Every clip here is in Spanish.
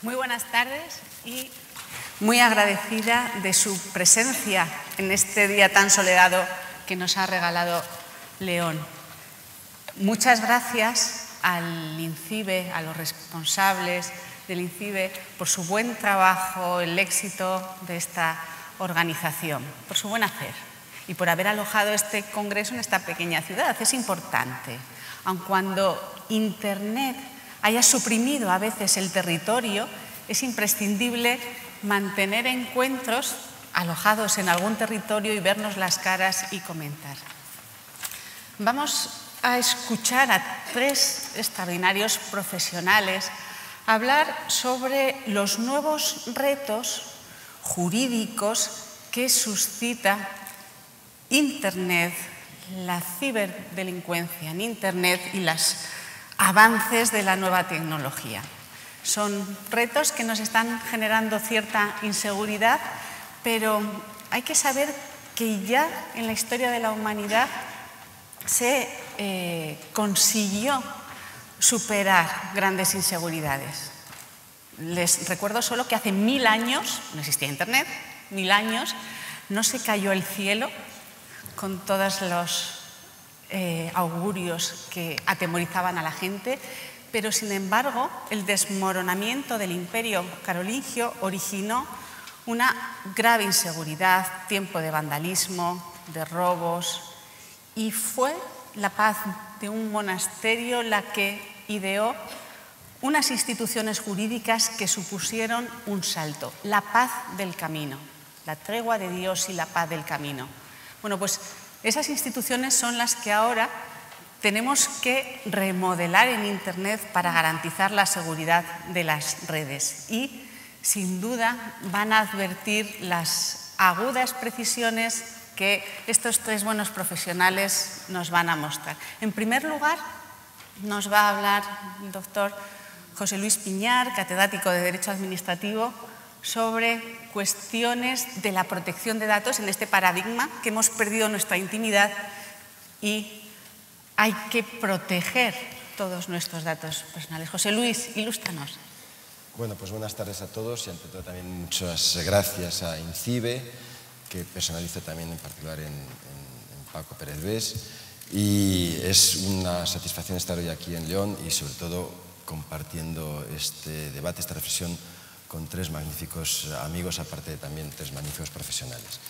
Muy buenas tardes y muy agradecida de su presencia en este día tan soleado que nos ha regalado León. Muchas gracias al INCIBE, a los responsables del INCIBE, por su buen trabajo, el éxito de esta organización, por su buen hacer y por haber alojado este congreso en esta pequeña ciudad. Es importante, aun cuando Internet haya suprimido a veces el territorio, es imprescindible mantener encuentros alojados en algún territorio y vernos las caras y comentar. Vamos a escuchar a tres extraordinarios profesionales hablar sobre los nuevos retos jurídicos que suscita Internet, la ciberdelincuencia en Internet y los avances de la nueva tecnología. Son retos que nos están generando cierta inseguridad, pero hay que saber que ya en la historia de la humanidad se consiguió superar grandes inseguridades. Les recuerdo solo que hace 1000 años, no existía Internet, 1000 años, no se cayó el cielo con todos los augurios que atemorizaban a la gente, pero sin embargo el desmoronamiento del Imperio carolingio originó una grave inseguridad, tiempo de vandalismo, de robos, y fue la paz de un monasterio la que ideó unas instituciones jurídicas que supusieron un salto, la paz del camino, la tregua de Dios y la paz del camino. Bueno, pues esas instituciones son las que ahora tenemos que remodelar en Internet para garantizar la seguridad de las redes y, sin duda, van a advertir las agudas precisiones que estos tres buenos profesionales nos van a mostrar. En primer lugar, nos va a hablar el doctor José Luis Piñar, catedrático de Derecho Administrativo, sobre cuestiones de la protección de datos en este paradigma que hemos perdido nuestra intimidad y hay que proteger todos nuestros datos personales. José Luis, ilústranos. Bueno, pues buenas tardes a todos y ante todo también muchas gracias a INCIBE, que personalizo también en particular en Paco Pérez Bés, y es una satisfacción estar hoy aquí en León y sobre todo compartiendo este debate, esta reflexión con tres magníficos amigos, aparte de también tres magníficos profesionales.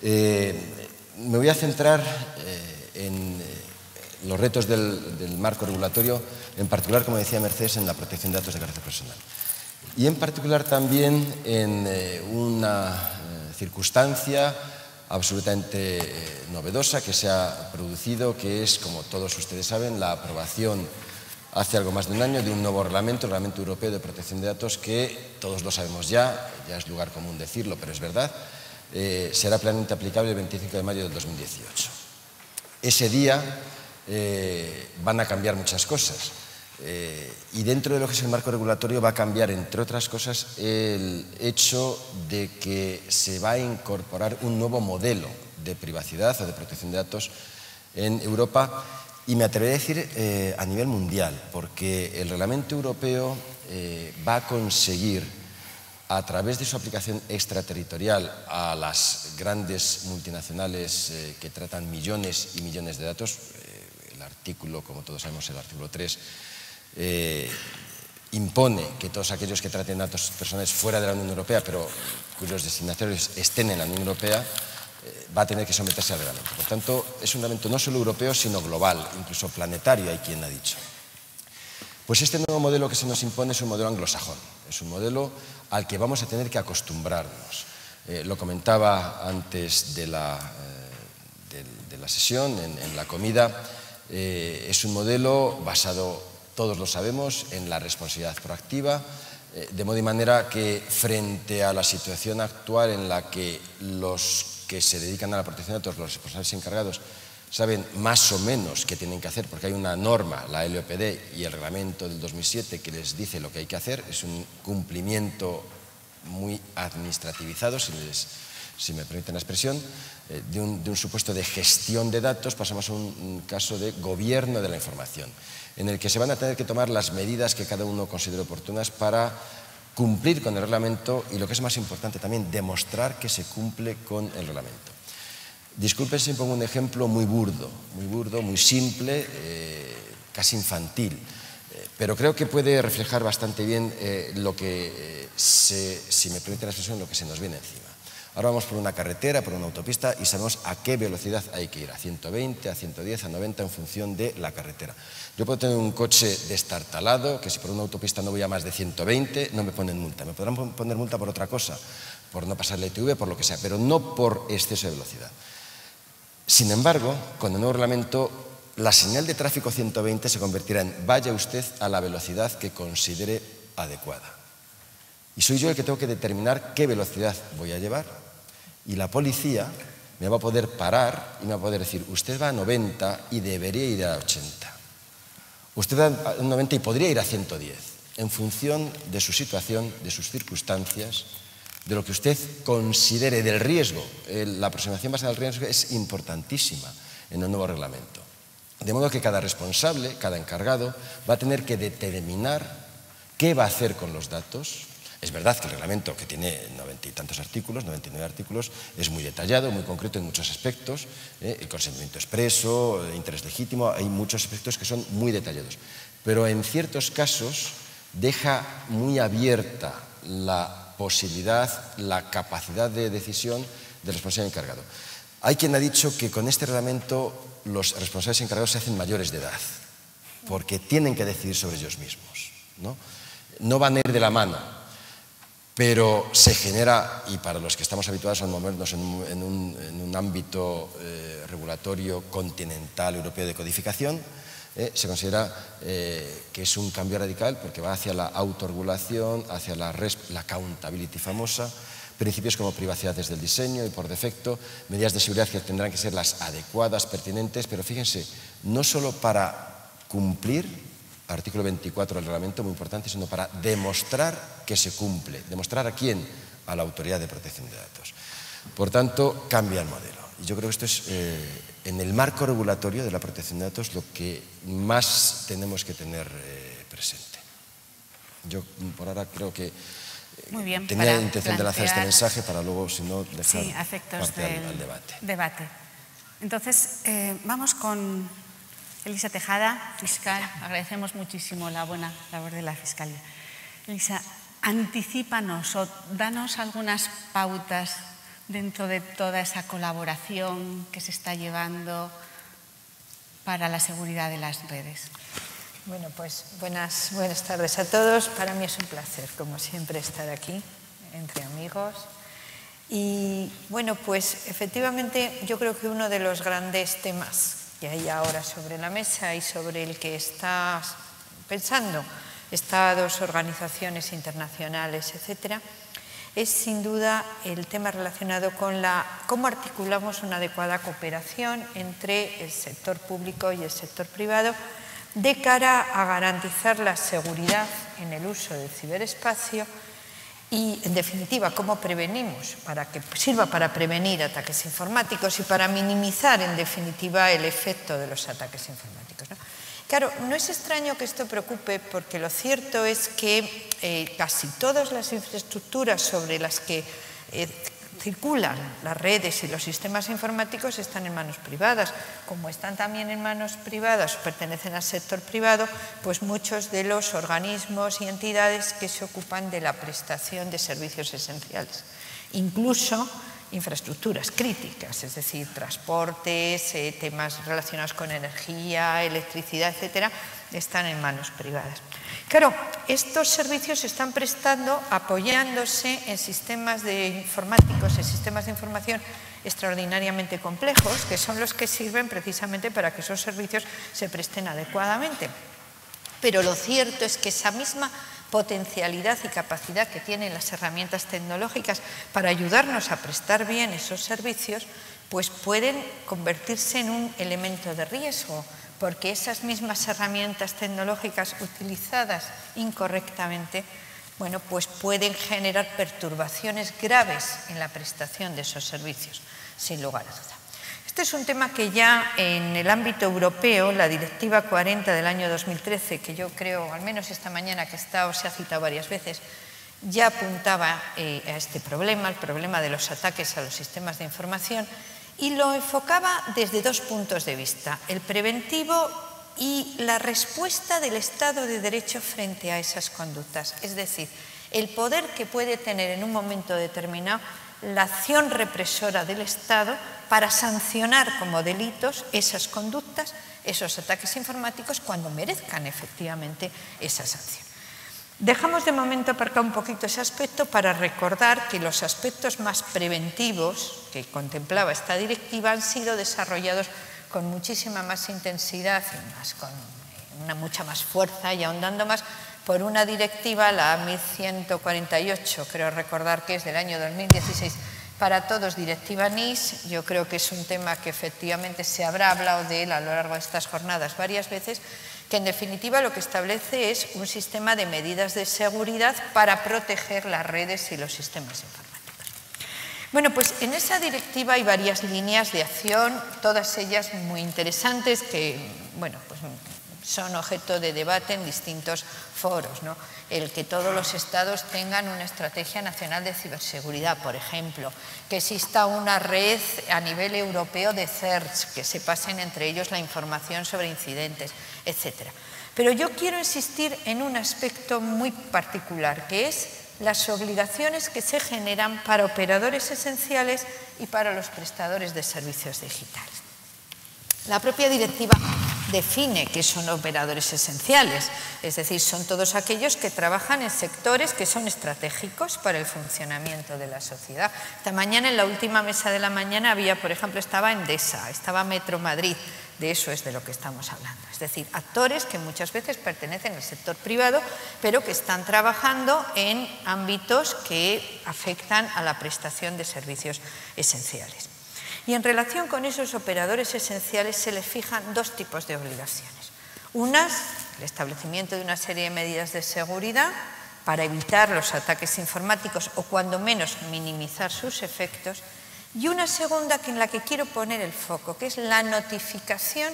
Me voy a centrar en los retos del marco regulatorio, en particular, como decía Mercedes, en la protección de datos de carácter personal. Y en particular también en una circunstancia absolutamente novedosa que se ha producido, que es, como todos ustedes saben, la aprobación hace algo más de un año de un nuevo reglamento, el Reglamento Europeo de Protección de Datos, que todos lo sabemos ya es lugar común decirlo, pero es verdad, será plenamente aplicable el 25 de mayo del 2018. Ese día van a cambiar muchas cosas y dentro de lo que es el marco regulatorio va a cambiar, entre otras cosas, el hecho de que se va a incorporar un nuevo modelo de privacidad o de protección de datos en Europa. Y me atreveré a decir a nivel mundial, porque el Reglamento Europeo va a conseguir, a través de su aplicación extraterritorial a las grandes multinacionales que tratan millones y millones de datos, el artículo, como todos sabemos, el artículo 3, impone que todos aquellos que traten datos personales fuera de la Unión Europea, pero cuyos destinatarios estén en la Unión Europea, va a tener que someterse al reglamento. Por tanto, es un reglamento no solo europeo, sino global, incluso planetario, hay quien ha dicho. Pues este nuevo modelo que se nos impone es un modelo anglosajón, es un modelo al que vamos a tener que acostumbrarnos. Lo comentaba antes de la sesión, en la comida, es un modelo basado, todos lo sabemos, en la responsabilidad proactiva, de modo y manera que frente a la situación actual en la que los que se dedican a la protección de datos, los responsables encargados, saben más o menos qué tienen que hacer, porque hay una norma, la LOPD y el reglamento del 2007, que les dice lo que hay que hacer. Es un cumplimiento muy administrativizado, si me permiten la expresión, de un supuesto de gestión de datos, pasamos a un caso de gobierno de la información, en el que se van a tener que tomar las medidas que cada uno considere oportunas para cumplir con el reglamento y, lo que es más importante también, demostrar que se cumple con el reglamento. Disculpen si pongo un ejemplo muy burdo, muy simple, casi infantil, pero creo que puede reflejar bastante bien lo que, si me permite la expresión, lo que se nos viene encima. Ahora vamos por una carretera, por una autopista y sabemos a qué velocidad hay que ir, a 120, a 110, a 90 en función de la carretera. Yo puedo tener un coche destartalado, que si por una autopista no voy a más de 120, no me ponen multa. Me podrán poner multa por otra cosa, por no pasar la ITV, por lo que sea, pero no por exceso de velocidad. Sin embargo, con el nuevo reglamento, la señal de tráfico 120 se convertirá en vaya usted a la velocidad que considere adecuada. Y soy yo el que tengo que determinar qué velocidad voy a llevar. Y la policía me va a poder parar y me va a poder decir, usted va a 90 y debería ir a 80. Usted va a 90 y podría ir a 110, en función de su situación, de sus circunstancias, de lo que usted considere del riesgo. La aproximación basada en el riesgo es importantísima en el nuevo reglamento. De modo que cada responsable, cada encargado, va a tener que determinar qué va a hacer con los datos. Es verdad que el reglamento, que tiene 90 y tantos artículos, 99 artículos, es muy detallado, muy concreto en muchos aspectos. El consentimiento expreso, el interés legítimo, hay muchos aspectos que son muy detallados. Pero en ciertos casos deja muy abierta la posibilidad, la capacidad de decisión del responsable encargado. Hay quien ha dicho que con este reglamento los responsables encargados se hacen mayores de edad, porque tienen que decidir sobre ellos mismos, no van a ir de la mano, pero se genera, y para los que estamos habituados a movernos en un ámbito regulatorio continental europeo de codificación, se considera que es un cambio radical porque va hacia la autorregulación, hacia la accountability famosa, principios como privacidad desde el diseño y por defecto, medidas de seguridad que tendrán que ser las adecuadas, pertinentes, pero fíjense, no solo para cumplir, artículo 24 del reglamento, muy importante, sino para demostrar que se cumple. ¿Demostrar a quién? A la Autoridad de Protección de Datos. Por tanto, cambia el modelo. Y yo creo que esto es, en el marco regulatorio de la protección de datos, lo que más tenemos que tener presente. Yo, por ahora, creo que muy bien, tenía intención de lanzar este mensaje para luego, si no, dejar parte al debate. Entonces, vamos con Elisa Tejada, fiscal. Agradecemos muchísimo la buena labor de la Fiscalía. Elisa, anticípanos o danos algunas pautas dentro de toda esa colaboración que se está llevando para la seguridad de las redes. Bueno, pues buenas tardes a todos. Para mí es un placer, como siempre, estar aquí, entre amigos. Y bueno, pues efectivamente yo creo que uno de los grandes temas que hay ahora sobre la mesa y sobre el que está pensando Estados, organizaciones internacionales, etcétera, es sin duda el tema relacionado con cómo articulamos una adecuada cooperación entre el sector público y el sector privado de cara a garantizar la seguridad en el uso del ciberespacio y, en definitiva, cómo prevenimos, para que sirva para prevenir ataques informáticos y para minimizar, en definitiva, el efecto de los ataques informáticos, ¿no? Claro, no es extraño que esto preocupe porque lo cierto es que casi todas las infraestructuras sobre las que circulan las redes y los sistemas informáticos están en manos privadas. Como están también en manos privadas o pertenecen al sector privado, pues muchos de los organismos y entidades que se ocupan de la prestación de servicios esenciales, incluso infraestructuras críticas, es decir, transportes, temas relacionados con energía, electricidad, etcétera, están en manos privadas. Claro, estos servicios se están prestando apoyándose en sistemas informáticos, en sistemas de información extraordinariamente complejos, que son los que sirven precisamente para que esos servicios se presten adecuadamente. Pero lo cierto es que esa misma potencialidad y capacidad que tienen las herramientas tecnológicas para ayudarnos a prestar bien esos servicios, pues pueden convertirse en un elemento de riesgo, porque esas mismas herramientas tecnológicas utilizadas incorrectamente, bueno, pues pueden generar perturbaciones graves en la prestación de esos servicios, sin lugar a duda. Este es un tema que ya en el ámbito europeo, la Directiva 40 del año 2013, que yo creo, al menos esta mañana que se ha citado varias veces, ya apuntaba a este problema, el problema de los ataques a los sistemas de información, y lo enfocaba desde dos puntos de vista: el preventivo y la respuesta del Estado de Derecho frente a esas conductas. Es decir, el poder que puede tener en un momento determinado la acción represora del Estado para sancionar como delitos esas conductas, esos ataques informáticos, cuando merezcan efectivamente esa sanción. Dejamos de momento aparcado un poquito ese aspecto para recordar que los aspectos más preventivos que contemplaba esta directiva han sido desarrollados con muchísima más intensidad y con mucha más fuerza y ahondando más por una directiva, la 1148, creo recordar que es del año 2016, para todos, directiva NIS. Yo creo que es un tema que efectivamente se habrá hablado de él a lo largo de estas jornadas varias veces, que en definitiva lo que establece es un sistema de medidas de seguridad para proteger las redes y los sistemas informáticos. Bueno, pues en esa directiva hay varias líneas de acción, todas ellas muy interesantes, que, bueno, pues son objeto de debate en distintos foros, ¿no? El que todos los estados tengan una estrategia nacional de ciberseguridad, por ejemplo, que exista una red a nivel europeo de CERTs, que se pasen entre ellos la información sobre incidentes, etc. Pero yo quiero insistir en un aspecto muy particular, que es las obligaciones que se generan para operadores esenciales y para los prestadores de servicios digitales. La propia directiva define qué son operadores esenciales, es decir, son todos aquellos que trabajan en sectores que son estratégicos para el funcionamiento de la sociedad. Esta mañana, en la última mesa de la mañana, había, por ejemplo, estaba Endesa, estaba Metro Madrid, de eso es de lo que estamos hablando. Es decir, actores que muchas veces pertenecen al sector privado, pero que están trabajando en ámbitos que afectan a la prestación de servicios esenciales. Y en relación con esos operadores esenciales se les fijan dos tipos de obligaciones. Unas, el establecimiento de una serie de medidas de seguridad para evitar los ataques informáticos o cuando menos minimizar sus efectos. Y una segunda en la que quiero poner el foco, que es la notificación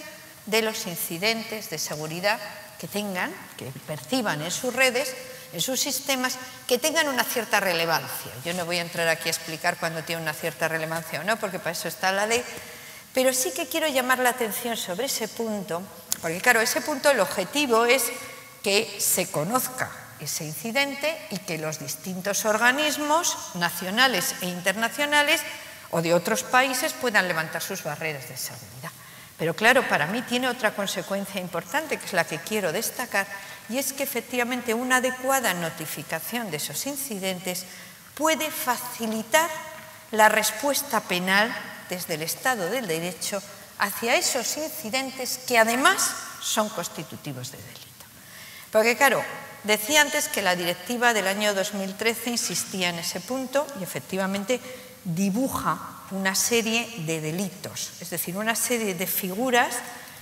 de los incidentes de seguridad que tengan, que perciban en sus redes, en sus sistemas, que tengan una cierta relevancia. Yo no voy a entrar aquí a explicar cuándo tiene una cierta relevancia o no, porque para eso está la ley, pero sí que quiero llamar la atención sobre ese punto, porque claro, ese punto, el objetivo es que se conozca ese incidente y que los distintos organismos nacionales e internacionales o de otros países puedan levantar sus barreras de seguridad. Pero claro, para mí tiene otra consecuencia importante, que es la que quiero destacar, y es que efectivamente una adecuada notificación de esos incidentes puede facilitar la respuesta penal desde el Estado del Derecho hacia esos incidentes que además son constitutivos de delito. Porque claro, decía antes que la directiva del año 2013 insistía en ese punto y efectivamente dibuja una serie de delitos, es decir, una serie de figuras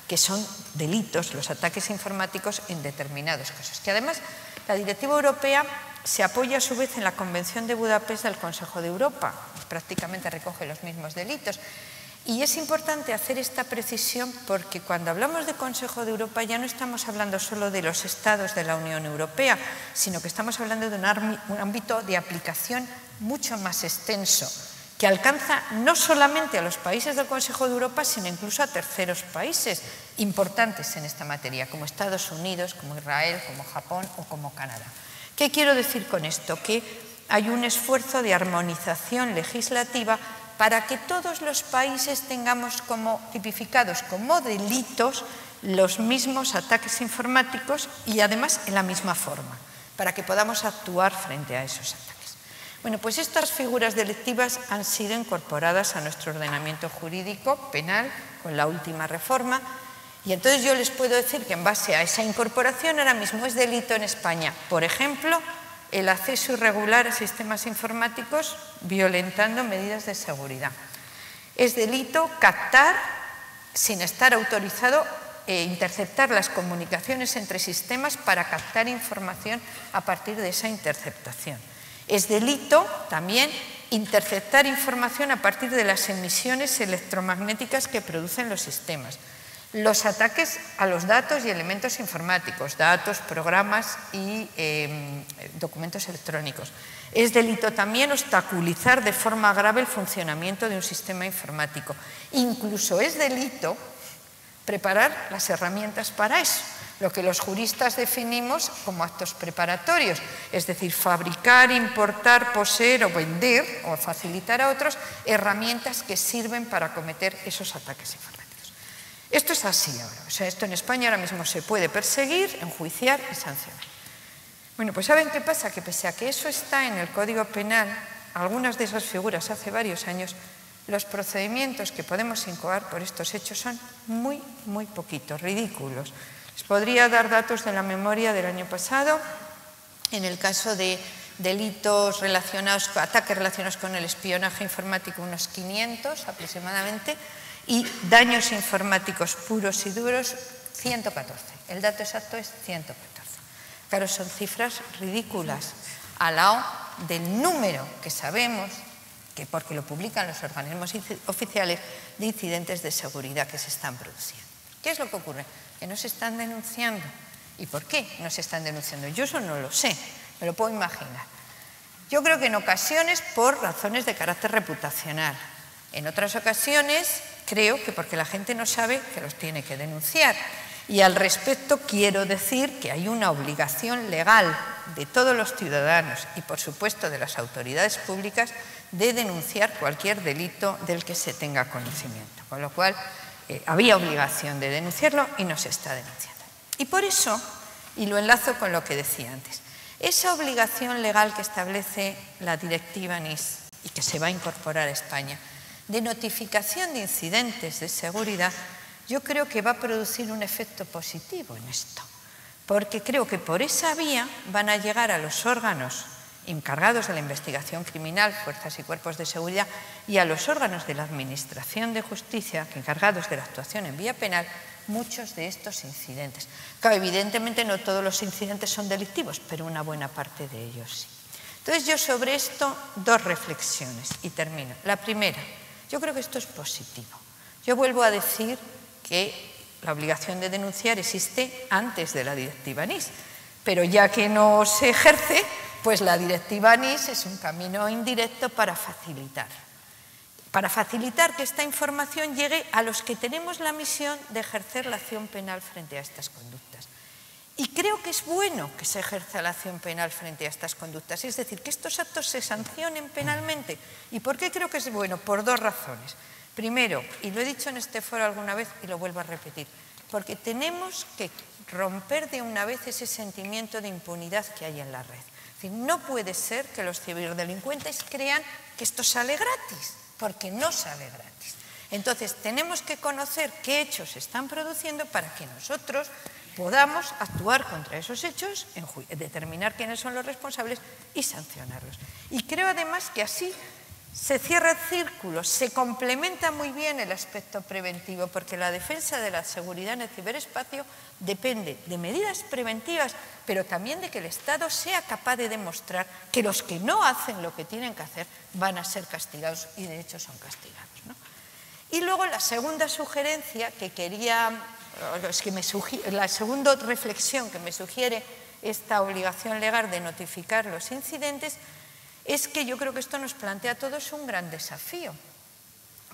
que son delitos, los ataques informáticos en determinados casos. Que además la directiva europea se apoya a su vez en la Convención de Budapest del Consejo de Europa, prácticamente recoge los mismos delitos. Y es importante hacer esta precisión porque cuando hablamos de Consejo de Europa ya no estamos hablando solo de los estados de la Unión Europea, sino que estamos hablando de un ámbito de aplicación mucho más extenso, que alcanza no solamente a los países del Consejo de Europa, sino incluso a terceros países importantes en esta materia, como Estados Unidos, como Israel, como Japón o como Canadá. ¿Qué quiero decir con esto? Que hay un esfuerzo de armonización legislativa para que todos los países tengamos como tipificados como delitos los mismos ataques informáticos y además en la misma forma, para que podamos actuar frente a esos ataques. Bueno, pues estas figuras delictivas han sido incorporadas a nuestro ordenamiento jurídico penal con la última reforma y entonces yo les puedo decir que en base a esa incorporación ahora mismo es delito en España, por ejemplo, el acceso irregular a sistemas informáticos violentando medidas de seguridad. Es delito captar sin estar autorizado e interceptar las comunicaciones entre sistemas para captar información a partir de esa interceptación. Es delito también interceptar información a partir de las emisiones electromagnéticas que producen los sistemas. Los ataques a los datos y elementos informáticos, datos, programas y documentos electrónicos. Es delito también obstaculizar de forma grave el funcionamiento de un sistema informático. Incluso es delito preparar las herramientas para eso, lo que los juristas definimos como actos preparatorios, es decir, fabricar, importar, poseer o vender o facilitar a otros herramientas que sirven para cometer esos ataques informáticos. Esto es así ahora, o sea, esto en España ahora mismo se puede perseguir, enjuiciar y sancionar. Bueno, pues ¿saben qué pasa? Que pese a que eso está en el Código Penal, algunas de esas figuras hace varios años, los procedimientos que podemos incoar por estos hechos son muy, muy poquitos, ridículos. Les podría dar datos de la memoria del año pasado, en el caso de delitos relacionados, ataques relacionados con el espionaje informático, unos 500 aproximadamente, y daños informáticos puros y duros, 114. El dato exacto es 114. Claro, son cifras ridículas al lado del número que sabemos, que porque lo publican los organismos oficiales, de incidentes de seguridad que se están produciendo. ¿Qué es lo que ocurre? Que no se están denunciando. ¿Y por qué no se están denunciando? Yo eso no lo sé, me lo puedo imaginar. Yo creo que en ocasiones por razones de carácter reputacional. En otras ocasiones creo que porque la gente no sabe que los tiene que denunciar. Y al respecto quiero decir que hay una obligación legal de todos los ciudadanos y por supuesto de las autoridades públicas de denunciar cualquier delito del que se tenga conocimiento. Con lo cual había obligación de denunciarlo y no se está denunciando. Y por eso, y lo enlazo con lo que decía antes, esa obligación legal que establece la directiva NIS y que se va a incorporar a España de notificación de incidentes de seguridad, yo creo que va a producir un efecto positivo en esto, porque creo que por esa vía van a llegar a los órganos encargados de la investigación criminal, fuerzas y cuerpos de seguridad, y a los órganos de la Administración de Justicia, encargados de la actuación en vía penal, muchos de estos incidentes. Claro, evidentemente no todos los incidentes son delictivos, pero una buena parte de ellos sí. Entonces yo sobre esto dos reflexiones y termino. La primera, yo creo que esto es positivo. Yo vuelvo a decir que la obligación de denunciar existe antes de la directiva NIS, pero ya que no se ejerce, pues la directiva NIS es un camino indirecto para facilitar que esta información llegue a los que tenemos la misión de ejercer la acción penal frente a estas conductas. Y creo que es bueno que se ejerza la acción penal frente a estas conductas, es decir, que estos actos se sancionen penalmente. ¿Y por qué creo que es bueno? Por dos razones. Primero, y lo he dicho en este foro alguna vez y lo vuelvo a repetir, porque tenemos que romper de una vez ese sentimiento de impunidad que hay en la red. Es decir, no puede ser que los ciberdelincuentes crean que esto sale gratis, porque no sale gratis. Entonces, tenemos que conocer qué hechos se están produciendo para que nosotros podamos actuar contra esos hechos, determinar quiénes son los responsables y sancionarlos. Y creo además que así se cierra el círculo, se complementa muy bien el aspecto preventivo, porque la defensa de la seguridad en el ciberespacio depende de medidas preventivas, pero también de que el Estado sea capaz de demostrar que los que no hacen lo que tienen que hacer van a ser castigados, y de hecho son castigados, ¿no? Y luego la segunda sugerencia que quería, la segunda reflexión que me sugiere esta obligación legal de notificar los incidentes, es que yo creo que esto nos plantea a todos un gran desafío,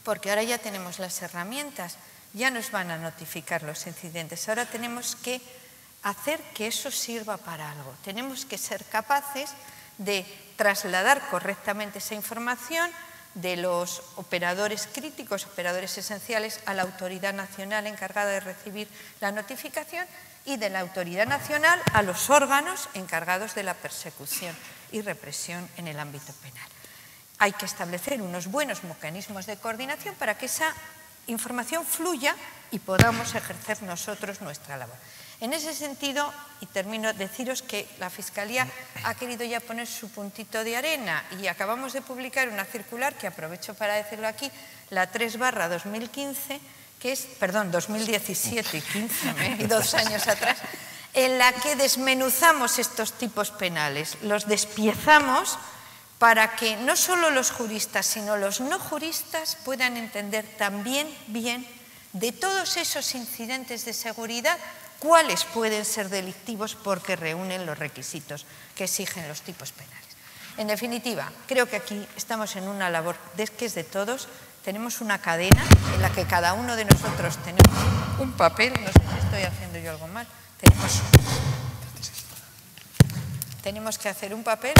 porque ahora ya tenemos las herramientas, ya nos van a notificar los incidentes, ahora tenemos que hacer que eso sirva para algo, tenemos que ser capaces de trasladar correctamente esa información de los operadores críticos, operadores esenciales, a la autoridad nacional encargada de recibir la notificación y de la autoridad nacional a los órganos encargados de la persecución y represión en el ámbito penal. Hay que establecer unos buenos mecanismos de coordinación para que esa información fluya y podamos ejercer nosotros nuestra labor. En ese sentido, y termino, deciros que la Fiscalía ha querido ya poner su puntito de arena y acabamos de publicar una circular, que aprovecho para decirlo aquí, la 3/2015, que es, perdón, 2017 y 15, 2 años atrás, en la que desmenuzamos estos tipos penales, los despiezamos para que no solo los juristas, sino los no juristas puedan entender también bien de todos esos incidentes de seguridad, cuáles pueden ser delictivos porque reúnen los requisitos que exigen los tipos penales. En definitiva, creo que aquí estamos en una labor que es de todos. Tenemos una cadena en la que cada uno de nosotros tenemos un papel. No sé si estoy haciendo yo algo mal. Tenemos que hacer un papel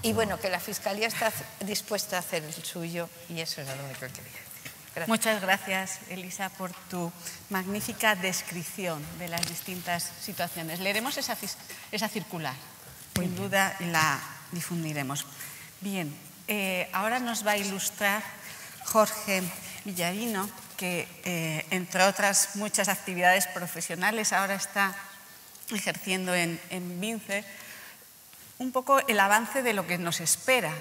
y bueno, que la Fiscalía está dispuesta a hacer el suyo y eso es lo único que quería decir. Gracias. Muchas gracias, Elisa, por tu magnífica descripción de las distintas situaciones. Leeremos esa circular, sin duda la difundiremos. Bien, ahora nos va a ilustrar Jorge Villarino, que entre otras muchas actividades profesionales ahora está ejerciendo en Vince, un poco el avance de lo que nos espera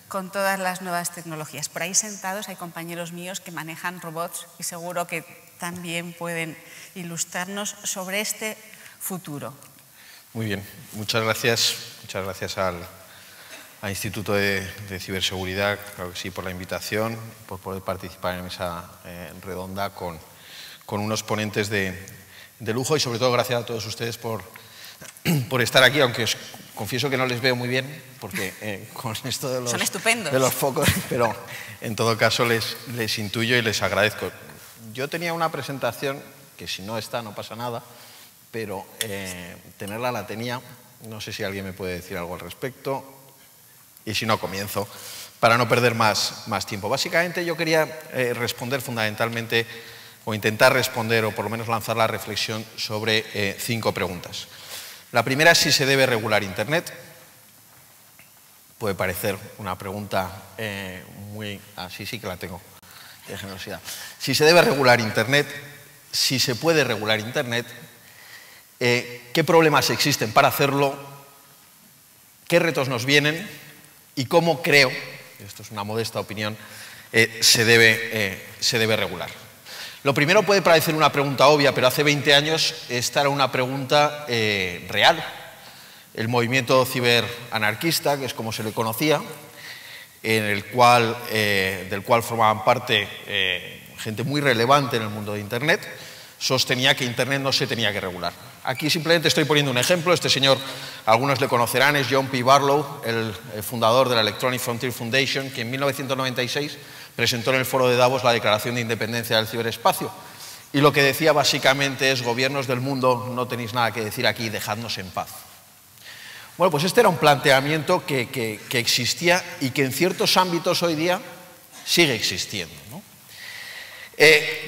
con todas las nuevas tecnologías. Por ahí sentados hay compañeros míos que manejan robots y seguro que también pueden ilustrarnos sobre este futuro. Muy bien, muchas gracias al Instituto de Ciberseguridad, claro que sí, por la invitación, por poder participar en esa redonda con unos ponentes de lujo y sobre todo gracias a todos ustedes por estar aquí, aunque os confieso que no les veo muy bien, porque con esto de Son estupendos. De los focos, pero en todo caso les intuyo y les agradezco. Yo tenía una presentación, que si no está no pasa nada, pero tenerla la tenía, no sé si alguien me puede decir algo al respecto, y si no comienzo, para no perder más tiempo. Básicamente yo quería responder fundamentalmente, o intentar responder, o por lo menos lanzar la reflexión sobre 5 preguntas. La primera es si se debe regular Internet. Puede parecer una pregunta muy... sí que la tengo, de generosidad. Si se debe regular Internet, si se puede regular Internet, qué problemas existen para hacerlo, qué retos nos vienen y cómo creo, esto es una modesta opinión, se debe regular. Lo primero puede parecer una pregunta obvia, pero hace 20 años esta era una pregunta real. El movimiento ciberanarquista, que es como se le conocía, del cual formaban parte gente muy relevante en el mundo de Internet, sostenía que Internet no se tenía que regular. Aquí simplemente estoy poniendo un ejemplo. Este señor, algunos le conocerán, es John P. Barlow, el fundador de la Electronic Frontier Foundation, que en 1996 presentó en el Foro de Davos la Declaración de Independencia del Ciberespacio. Y lo que decía básicamente es: gobiernos del mundo, no tenéis nada que decir aquí, dejadnos en paz. Bueno, pues este era un planteamiento que existía y que en ciertos ámbitos hoy día sigue existiendo, ¿no?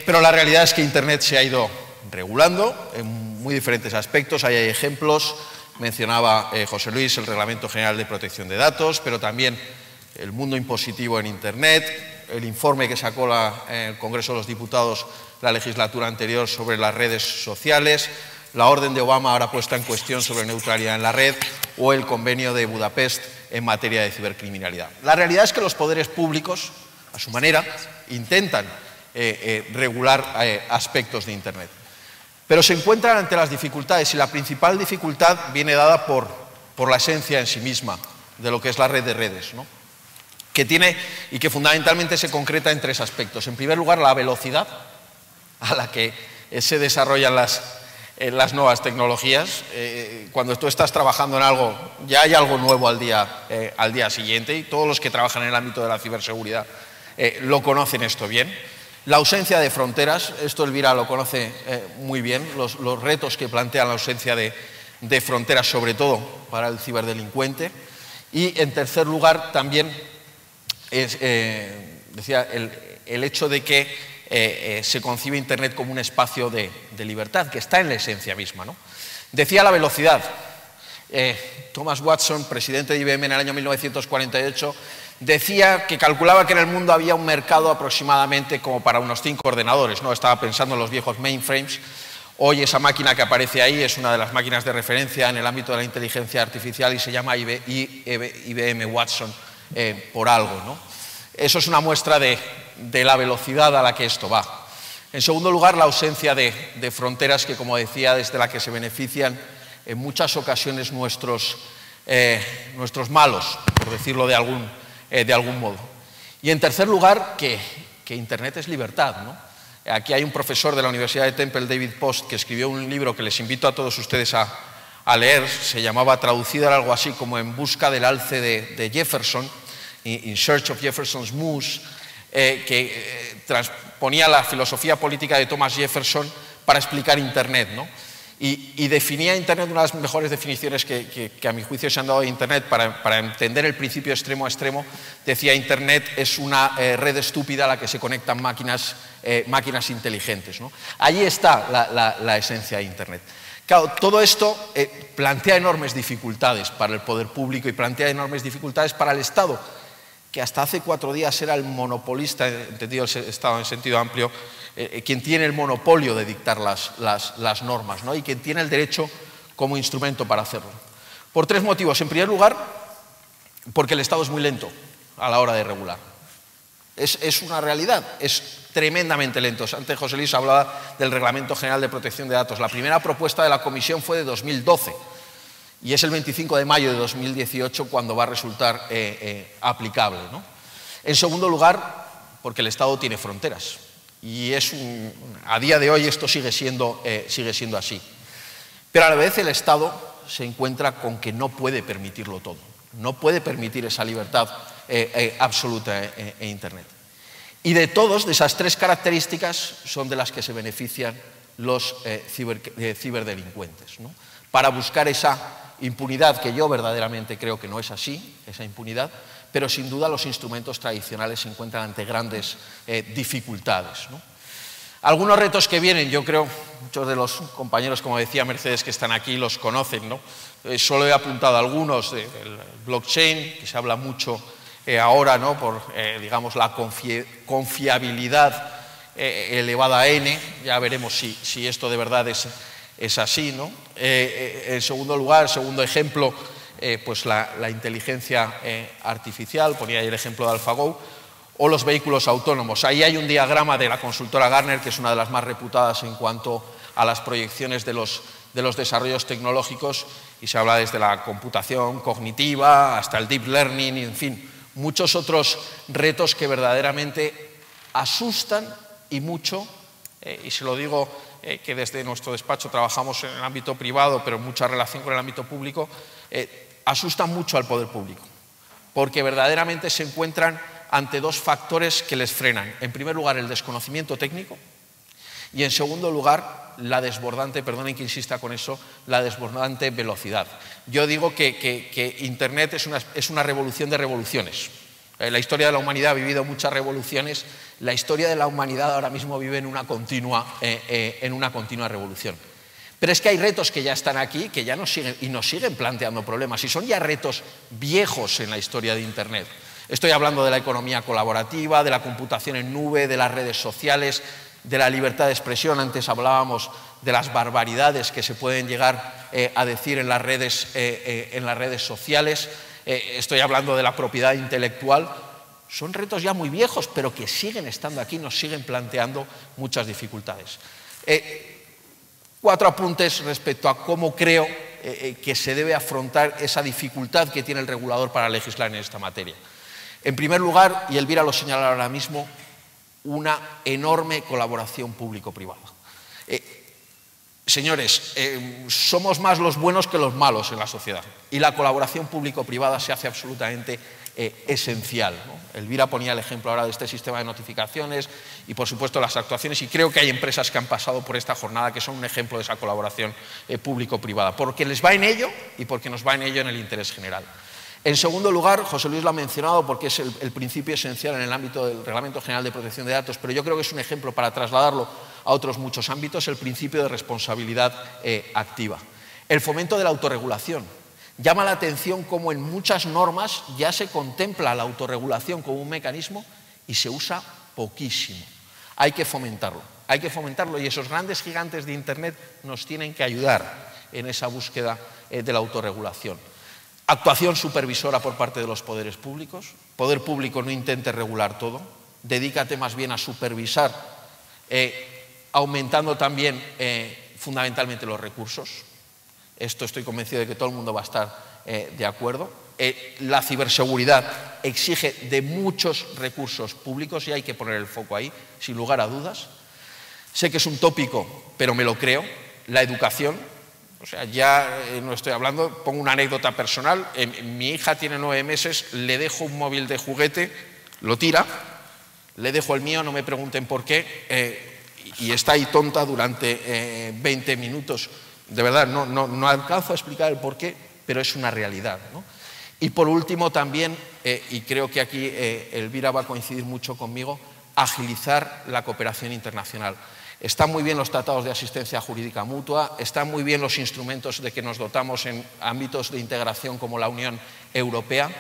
Pero la realidad es que Internet se ha ido regulando en muy diferentes aspectos. Ahí hay ejemplos, mencionaba José Luis el Reglamento General de Protección de Datos, pero también el mundo impositivo en Internet, el informe que sacó el Congreso de los Diputados la legislatura anterior sobre las redes sociales, la orden de Obama ahora puesta en cuestión sobre neutralidad en la red o el convenio de Budapest en materia de cibercriminalidad. La realidad es que los poderes públicos, a su manera, intentan regular aspectos de Internet. Pero se encuentran ante las dificultades y la principal dificultad viene dada por la esencia en sí misma de lo que es la red de redes, ¿no? Que tiene y que fundamentalmente se concreta en 3 aspectos. En primer lugar, la velocidad a la que se desarrollan las nuevas tecnologías. Cuando tú estás trabajando en algo, ya hay algo nuevo al día siguiente, y todos los que trabajan en el ámbito de la ciberseguridad lo conocen esto bien. La ausencia de fronteras, esto Elvira lo conoce muy bien, los retos que plantea la ausencia de fronteras, sobre todo para el ciberdelincuente. Y en tercer lugar también decía el hecho de que se concibe Internet como un espacio de libertad, que está en la esencia misma, ¿no? Decía la velocidad. Thomas Watson, presidente de IBM en el año 1948, decía que calculaba que en el mundo había un mercado aproximadamente como para unos 5 ordenadores, ¿no? Estaba pensando en los viejos mainframes. Hoy esa máquina que aparece ahí es una de las máquinas de referencia en el ámbito de la inteligencia artificial y se llama IBM Watson por algo, ¿no? Eso es una muestra de la velocidad a la que esto va. En segundo lugar, la ausencia de fronteras que, como decía, desde la que se benefician en muchas ocasiones nuestros malos, por decirlo de algún modo. Y en tercer lugar, que Internet es libertad, ¿no? Aquí hay un profesor de la Universidad de Temple, David Post, que escribió un libro que les invito a todos ustedes a leer. Se llamaba, traducido era algo así como En busca del alce de Jefferson, In Search of Jefferson's Moose, que transponía la filosofía política de Thomas Jefferson para explicar Internet, ¿no? Y definía Internet, una de las mejores definiciones que a mi juicio se han dado de Internet para entender el principio extremo a extremo. Decía: Internet es una red estúpida a la que se conectan máquinas inteligentes, ¿no? Allí está la esencia de Internet. Claro, todo esto plantea enormes dificultades para el poder público y plantea enormes dificultades para el Estado, que hasta hace 4 días era el monopolista, entendido el Estado en sentido amplio, quien tiene el monopolio de dictar las normas, ¿no? Y quien tiene el derecho como instrumento para hacerlo. Por 3 motivos. En primer lugar, porque el Estado es muy lento a la hora de regular. Es una realidad, es tremendamente lento. Antes José Luis hablaba del Reglamento General de Protección de Datos. La primera propuesta de la Comisión fue de 2012 y es el 25 de mayo de 2018 cuando va a resultar aplicable, ¿no? En segundo lugar, porque el Estado tiene fronteras. Y a día de hoy esto sigue siendo así. Pero a la vez el Estado se encuentra con que no puede permitirlo todo. No puede permitir esa libertad absoluta en Internet. Y de esas 3 características son de las que se benefician los ciberdelincuentes, ¿no? Para buscar esa impunidad, que yo verdaderamente creo que no es así, esa impunidad, pero sin duda los instrumentos tradicionales se encuentran ante grandes dificultades, ¿no? Algunos retos que vienen, yo creo, muchos de los compañeros, como decía Mercedes, que están aquí, los conocen, ¿no? Solo he apuntado algunos del blockchain, que se habla mucho ahora, ¿no? Por, digamos, la confiabilidad elevada a n. Ya veremos si esto de verdad es así, ¿no? En segundo lugar, segundo ejemplo, pues la inteligencia artificial, ponía ahí el ejemplo de AlphaGo, o los vehículos autónomos. Ahí hay un diagrama de la consultora Gartner, que es una de las más reputadas en cuanto a las proyecciones de los desarrollos tecnológicos, y se habla desde la computación cognitiva hasta el deep learning, y en fin, muchos otros retos que verdaderamente asustan y mucho, y se lo digo que desde nuestro despacho trabajamos en el ámbito privado, pero en mucha relación con el ámbito público, asustan mucho al poder público, porque verdaderamente se encuentran ante 2 factores que les frenan. En primer lugar, el desconocimiento técnico, y en segundo lugar, la desbordante, perdonen que insista con eso, la desbordante velocidad. Yo digo que Internet es una revolución de revoluciones. La historia de la humanidad ha vivido muchas revoluciones. La historia de la humanidad ahora mismo vive en una continua revolución. Pero es que hay retos que ya están aquí, que ya nos siguen planteando problemas, y son ya retos viejos en la historia de Internet. Estoy hablando de la economía colaborativa, de la computación en nube, de las redes sociales, de la libertad de expresión. Antes hablábamos de las barbaridades que se pueden llegar a decir en las redes sociales. Estoy hablando de la propiedad intelectual. Son retos ya muy viejos, pero que siguen estando aquí, nos siguen planteando muchas dificultades. 4 apuntes respecto a cómo creo que se debe afrontar esa dificultad que tiene el regulador para legislar en esta materia. En primer lugar, y Elvira lo señala ahora mismo, una enorme colaboración público-privada. Señores, somos más los buenos que los malos en la sociedad, y la colaboración público-privada se hace absolutamente esencial, ¿no? Elvira ponía el ejemplo ahora de este sistema de notificaciones y, por supuesto, las actuaciones, y creo que hay empresas que han pasado por esta jornada que son un ejemplo de esa colaboración público-privada, porque les va en ello y porque nos va en ello en el interés general. En segundo lugar, José Luis lo ha mencionado porque es el principio esencial en el ámbito del Reglamento General de Protección de Datos, pero yo creo que es un ejemplo para trasladarlo a otros muchos ámbitos, el principio de responsabilidad activa. El fomento de la autorregulación. Llama la atención cómo en muchas normas ya se contempla la autorregulación como un mecanismo y se usa poquísimo. Hay que fomentarlo, y esos grandes gigantes de Internet nos tienen que ayudar en esa búsqueda de la autorregulación. Actuación supervisora por parte de los poderes públicos. Poder público, no intente regular todo, dedícate más bien a supervisar, aumentando también fundamentalmente los recursos. Esto estoy convencido de que todo el mundo va a estar de acuerdo. La ciberseguridad exige de muchos recursos públicos y hay que poner el foco ahí, sin lugar a dudas. Sé que es un tópico, pero me lo creo. La educación, o sea, ya no estoy hablando, pongo una anécdota personal. Mi hija tiene 9 meses, le dejo un móvil de juguete, lo tira, le dejo el mío, no me pregunten por qué, y está ahí tonta durante 20 minutos. De verdad, no alcanzo a explicar el por qué, pero es una realidad, ¿no? Y por último también, y creo que aquí Elvira va a coincidir mucho conmigo, agilizar la cooperación internacional. Están muy bien los tratados de asistencia jurídica mutua, están muy bien los instrumentos de que nos dotamos en ámbitos de integración como la Unión Europea,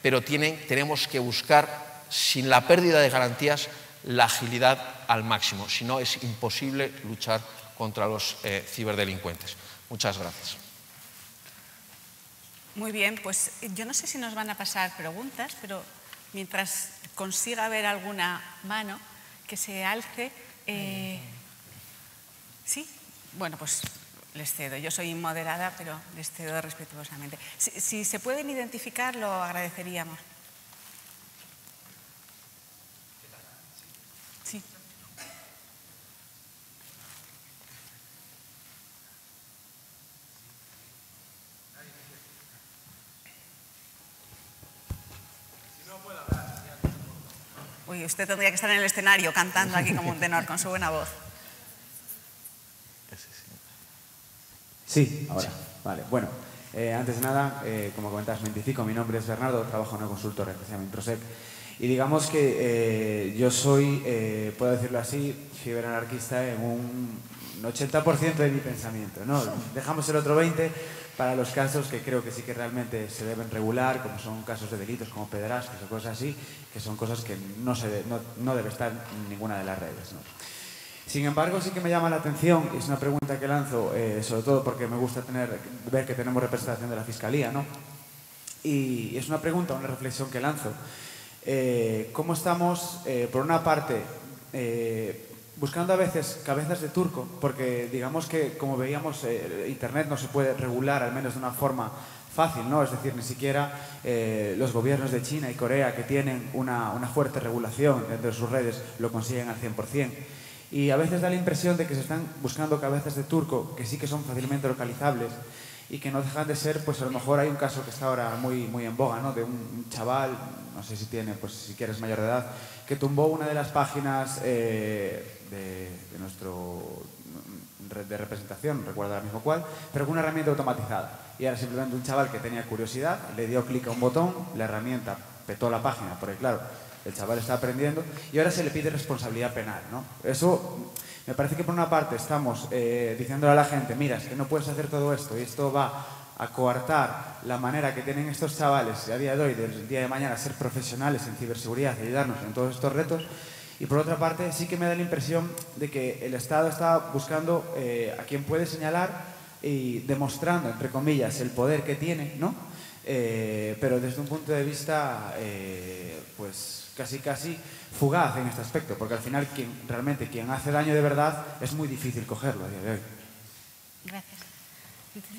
pero tenemos que buscar, sin la pérdida de garantías, la agilidad al máximo. Si no, es imposible luchar contra los ciberdelincuentes. Muchas gracias. Muy bien, pues yo no sé si nos van a pasar preguntas, pero mientras consiga ver alguna mano que se alce. ¿Sí? Bueno, pues les cedo. Yo soy inmoderada, pero les cedo respetuosamente. Si se pueden identificar, lo agradeceríamos. Sí. Uy, usted tendría que estar en el escenario cantando aquí como un tenor con su buena voz. Sí, ahora. Vale, bueno. Antes de nada, como comentabas, me identifico. Mi nombre es Bernardo, trabajo en una consultora que se llama Introsec. Y digamos que yo soy, puedo decirlo así, ciberanarquista en un 80% de mi pensamiento, ¿no? Dejamos el otro 20% para los casos que creo que sí que realmente se deben regular, como son casos de delitos como pederastas o cosas así, que son cosas que no debe estar en ninguna de las redes, ¿no? Sin embargo, sí que me llama la atención, y es una pregunta que lanzo, sobre todo porque me gusta ver que tenemos representación de la Fiscalía, ¿no? Y es una pregunta, una reflexión que lanzo. ¿Cómo estamos, por una parte, buscando a veces cabezas de turco? Porque digamos que, como veíamos, Internet no se puede regular, al menos de una forma fácil, ¿no? Es decir, ni siquiera los gobiernos de China y Corea, que tienen una fuerte regulación dentro de sus redes, lo consiguen al 100%. Y a veces da la impresión de que se están buscando cabezas de turco que sí que son fácilmente localizables y que no dejan de ser, pues a lo mejor hay un caso que está ahora muy en boga, ¿no? De un chaval, no sé si tiene, pues si quieres mayor de edad, que tumbó una de las páginas de nuestro red de representación, no recuerdo ahora mismo cuál, pero con una herramienta automatizada. Y era simplemente un chaval que tenía curiosidad, le dio clic a un botón, la herramienta petó la página, porque claro, el chaval está aprendiendo y ahora se le pide responsabilidad penal, ¿no? Eso me parece que por una parte estamos diciéndole a la gente, mira, es que no puedes hacer todo esto y esto va a coartar la manera que tienen estos chavales a día de hoy, del día de mañana, ser profesionales en ciberseguridad y ayudarnos en todos estos retos. Y por otra parte sí que me da la impresión de que el Estado está buscando a quien puede señalar y demostrando, entre comillas, el poder que tiene, ¿no? Pero desde un punto de vista pues casi fugaz en este aspecto, porque al final quien hace daño de verdad es muy difícil cogerlo a día de hoy. Gracias.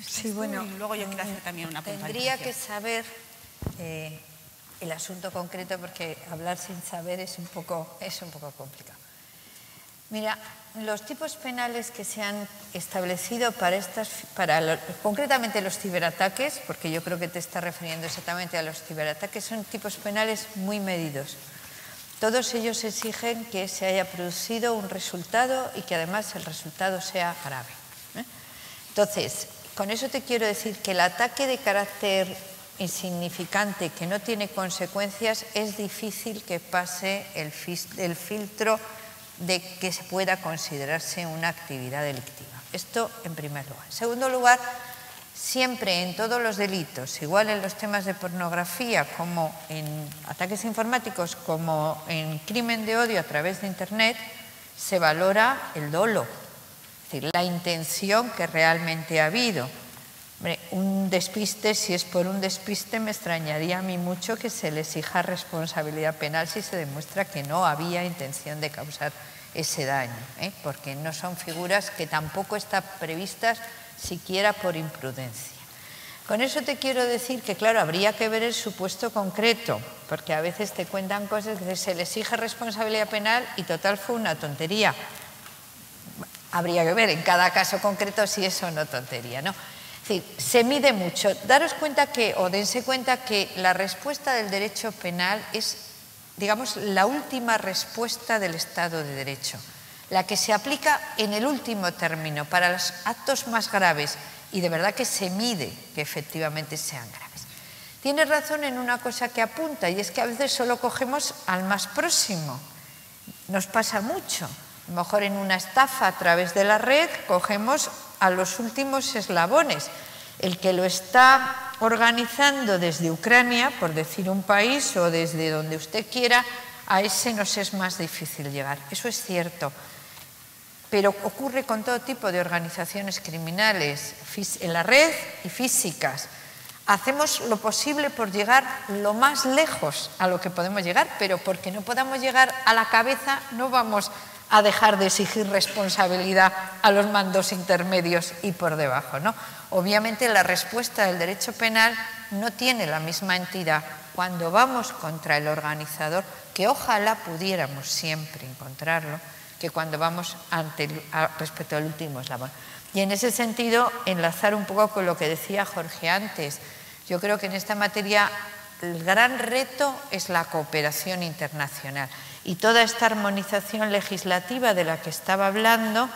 Sí, bueno, y luego yo quiero hacer también una tendría que saber el asunto concreto, porque hablar sin saber es un poco complicado. Mira, los tipos penales que se han establecido concretamente los ciberataques, porque yo creo que te estás refiriendo exactamente a los ciberataques, son tipos penales muy medidos. Todos ellos exigen que se haya producido un resultado y que además el resultado sea grave, ¿eh? Entonces, con eso te quiero decir que el ataque de carácter insignificante que no tiene consecuencias es difícil que pase el filtro de que se pueda considerarse una actividad delictiva. Esto en primer lugar. En segundo lugar, siempre en todos los delitos, igual en los temas de pornografía como en ataques informáticos, como en crimen de odio a través de Internet, se valora el dolo, es decir, la intención que realmente ha habido. Hombre, un despiste, si es por un despiste, me extrañaría a mí mucho que se le exija responsabilidad penal si se demuestra que no había intención de causar ese daño, porque no son figuras que tampoco están previstas siquiera por imprudencia. Con eso te quiero decir que, claro, habría que ver el supuesto concreto, porque a veces te cuentan cosas que se le exige responsabilidad penal y total fue una tontería. habría que ver en cada caso concreto si es o no tontería, ¿no? Es decir, se mide mucho. Daros cuenta que, o dense cuenta que la respuesta del derecho penal es, digamos, la última respuesta del Estado de Derecho, la que se aplica en el último término para los actos más graves y de verdad que se mide que efectivamente sean graves. Tiene razón en una cosa que apunta, y es que a veces solo cogemos al más próximo. Nos pasa mucho. A lo mejor en una estafa a través de la red cogemos a los últimos eslabones. El que lo está organizando desde Ucrania, por decir un país, o desde donde usted quiera, a ese nos es más difícil llegar. Eso es cierto. Pero ocurre con todo tipo de organizaciones criminales en la red y físicas. Hacemos lo posible por llegar lo más lejos a lo que podemos llegar, pero porque no podamos llegar a la cabeza no vamos a dejar de exigir responsabilidad a los mandos intermedios y por debajo, ¿no? Obviamente la respuesta del derecho penal no tiene la misma entidad cuando vamos contra el organizador, que ojalá pudiéramos siempre encontrarlo, que cuando vamos respecto al último eslabón. Y en ese sentido, enlazar un poco con lo que decía Jorge antes, yo creo que en esta materia el gran reto es la cooperación internacional. Y toda esta armonización legislativa de la que estaba hablando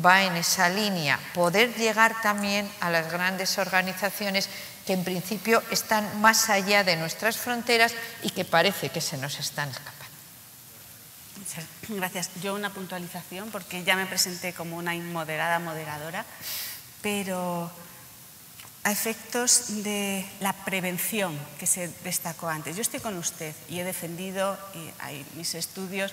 va en esa línea, poder llegar también a las grandes organizaciones que en principio están más allá de nuestras fronteras y que parece que se nos están escapando. Muchas gracias. Yo una puntualización, porque ya me presenté como una inmoderada moderadora, pero a efectos de la prevención que se destacó antes. Yo estoy con usted y he defendido, y hay mis estudios,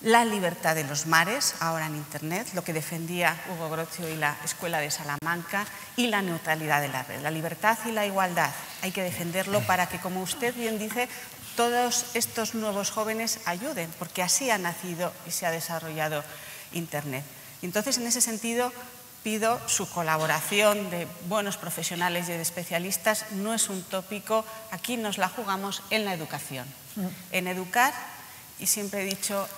la libertad de los mares, ahora en Internet, lo que defendía Hugo Grozio y la Escuela de Salamanca, y la neutralidad de la red, la libertad y la igualdad. Hay que defenderlo para que, como usted bien dice, todos estos nuevos jóvenes ayuden, porque así ha nacido y se ha desarrollado Internet. Y entonces, en ese sentido, pido su colaboración de buenos profesionales y de especialistas. No es un tópico, aquí nos la jugamos en la educación. En educar, y siempre he dicho,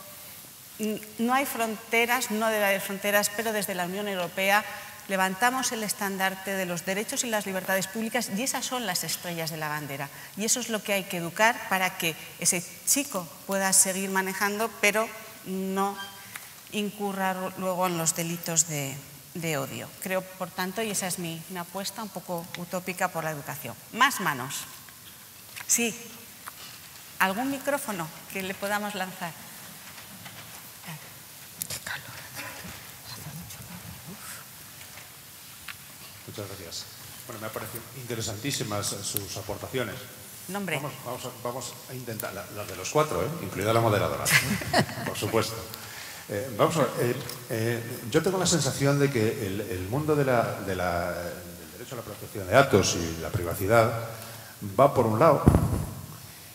no hay fronteras, no debe haber fronteras, pero desde la Unión Europea levantamos el estandarte de los derechos y las libertades públicas y esas son las estrellas de la bandera. Y eso es lo que hay que educar para que ese chico pueda seguir manejando, pero no incurra luego en los delitos de odio. Creo, por tanto, y esa es mi apuesta un poco utópica por la educación. Más manos. Sí. ¿Algún micrófono que le podamos lanzar? Qué calor. Muchas gracias. Bueno, me han parecido interesantísimas sus aportaciones. Nombre. Vamos a intentar, las de los cuatro, incluida la moderadora, por supuesto. Vamos a ver, yo tengo la sensación de que el mundo del derecho a la protección de datos y la privacidad va por un lado,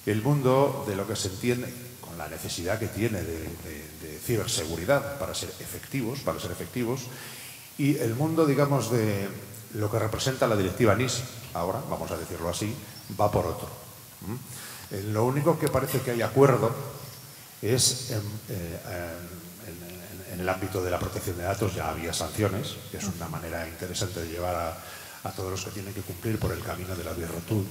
el mundo de lo que se entiende con la necesidad que tiene de ciberseguridad para ser efectivos, y el mundo, digamos, de lo que representa la directiva NIS, ahora, vamos a decirlo así, va por otro. Lo único que parece que hay acuerdo es en el ámbito de la protección de datos. Ya había sanciones, que es una manera interesante de llevar a todos los que tienen que cumplir por el camino de la virtud.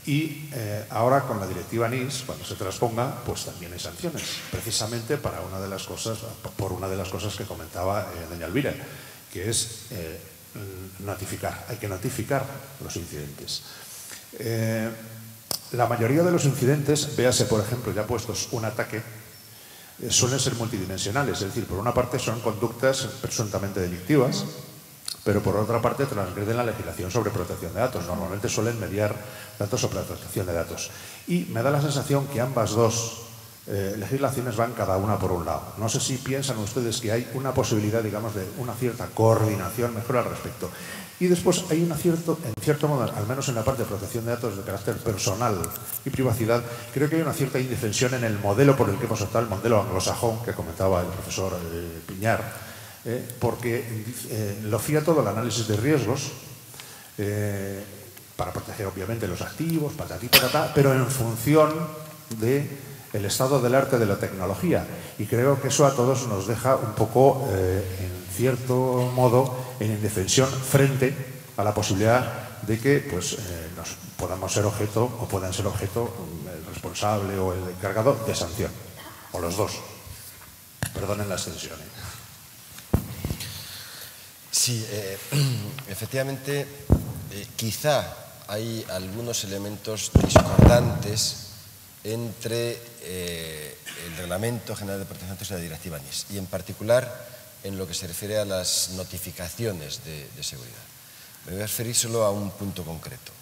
Y ahora con la directiva NIS, cuando se transponga, pues también hay sanciones, precisamente por una de las cosas que comentaba doña Elvira, que es notificar. Hay que notificar los incidentes. La mayoría de los incidentes, véase por ejemplo, ya puestos un ataque, suelen ser multidimensionales, es decir, por una parte son conductas presuntamente delictivas, pero por otra parte transgreden la legislación sobre protección de datos. Normalmente suelen mediar datos sobre la protección de datos. Y me da la sensación que ambas dos legislaciones van cada una por un lado. No sé si piensan ustedes que hay una posibilidad, digamos, de una cierta coordinación mejor al respecto. Y después hay en cierto modo, al menos en la parte de protección de datos de carácter personal y privacidad, creo que hay una cierta indefensión en el modelo por el que hemos optado, el modelo anglosajón que comentaba el profesor Piñar, porque lo fía todo el análisis de riesgos para proteger obviamente los activos, patatí, patatá, pero en función de el estado del arte de la tecnología. Y creo que eso a todos nos deja un poco, en cierto modo, en indefensión frente a la posibilidad de que pues, nos podamos ser objeto o puedan ser objeto el responsable o el encargado de sanción, o los dos. Perdonen la extensión. Sí, efectivamente, quizá hay algunos elementos discordantes entre el Reglamento General de Protección de Datos y la Directiva NIS, y en particular en lo que se refiere a las notificaciones de seguridad. Me voy a referir solo a un punto concreto.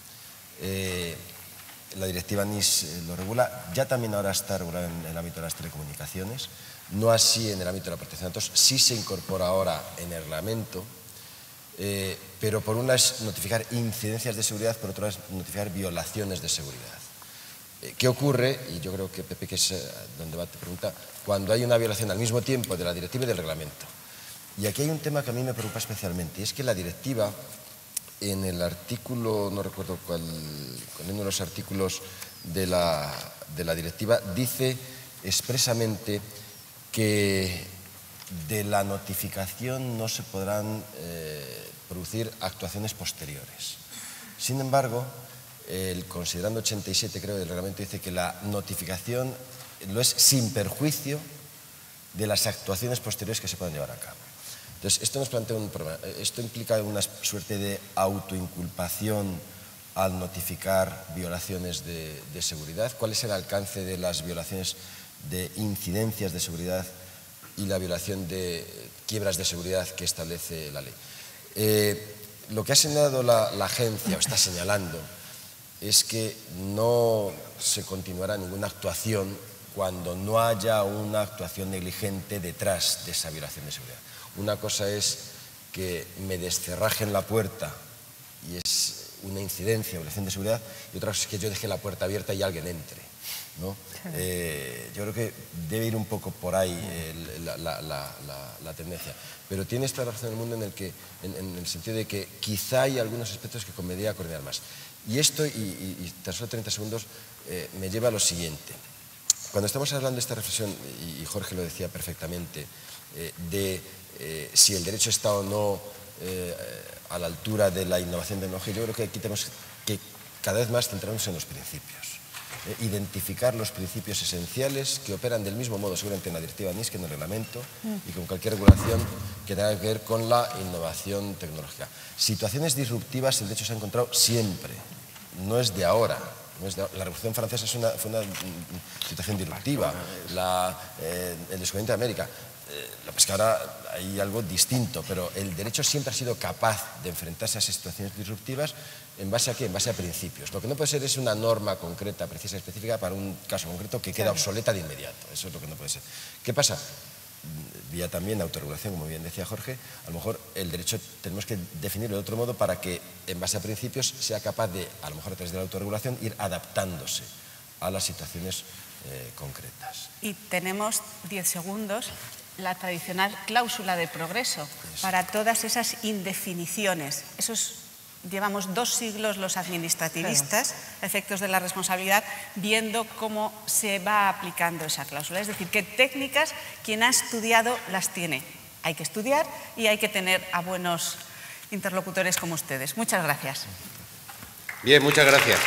La Directiva NIS lo regula, ya también ahora está regulado en el ámbito de las telecomunicaciones, no así en el ámbito de la protección de datos, sí se incorpora ahora en el reglamento, pero por una es notificar incidencias de seguridad, por otra es notificar violaciones de seguridad. ¿Qué ocurre? Y yo creo que Pepe, que es donde va, te pregunta, cuando hay una violación al mismo tiempo de la directiva y del reglamento. Y aquí hay un tema que a mí me preocupa especialmente, y es que la directiva, en el artículo, no recuerdo cuál, con uno de los artículos de la directiva, dice expresamente que de la notificación no se podrán producir actuaciones posteriores. Sin embargo, el considerando 87, creo, del reglamento dice que la notificación lo es sin perjuicio de las actuaciones posteriores que se puedan llevar a cabo. Entonces, esto nos plantea un problema. Esto implica una suerte de autoinculpación al notificar violaciones de seguridad. ¿Cuál es el alcance de las violaciones de incidencias de seguridad y la violación de quiebras de seguridad que establece la ley? Lo que ha señalado la agencia, o está señalando, es que no se continuará ninguna actuación cuando no haya una actuación negligente detrás de esa violación de seguridad. Una cosa es que me descerrajen la puerta y es una incidencia, violación de seguridad, y otra cosa es que yo deje la puerta abierta y alguien entre, ¿no? Yo creo que debe ir un poco por ahí la tendencia. Pero tiene esta razón del mundo en el sentido de que quizá hay algunos aspectos que convendría coordinar más. Y esto, y tan solo 30 segundos, me lleva a lo siguiente. Cuando estamos hablando de esta reflexión, y Jorge lo decía perfectamente, de si el derecho está o no a la altura de la innovación tecnológica, yo creo que aquí tenemos que cada vez más centrarnos en los principios. Identificar los principios esenciales que operan del mismo modo, seguramente en la directiva NIS que en el reglamento y con cualquier regulación que tenga que ver con la innovación tecnológica. Situaciones disruptivas, el derecho se ha encontrado siempre, no es de ahora. La Revolución Francesa fue una situación disruptiva, el descubrimiento de América. Lo que es que ahora hay algo distinto, pero el derecho siempre ha sido capaz de enfrentarse a esas situaciones disruptivas ¿en base a qué? En base a principios. Lo que no puede ser es una norma concreta, precisa, específica para un caso concreto que queda obsoleta de inmediato. Eso es lo que no puede ser. ¿Qué pasa? Vía también autorregulación, como bien decía Jorge, a lo mejor el derecho tenemos que definirlo de otro modo para que en base a principios sea capaz de, a lo mejor a través de la autorregulación, ir adaptándose a las situaciones concretas. Y tenemos 10 segundos. La tradicional cláusula de progreso para todas esas indefiniciones. Llevamos 2 siglos los administrativistas, a efectos de la responsabilidad, viendo cómo se va aplicando esa cláusula. Es decir, que técnicas, quien ha estudiado las tiene. Hay que estudiar y hay que tener a buenos interlocutores como ustedes. Muchas gracias. Bien, muchas gracias.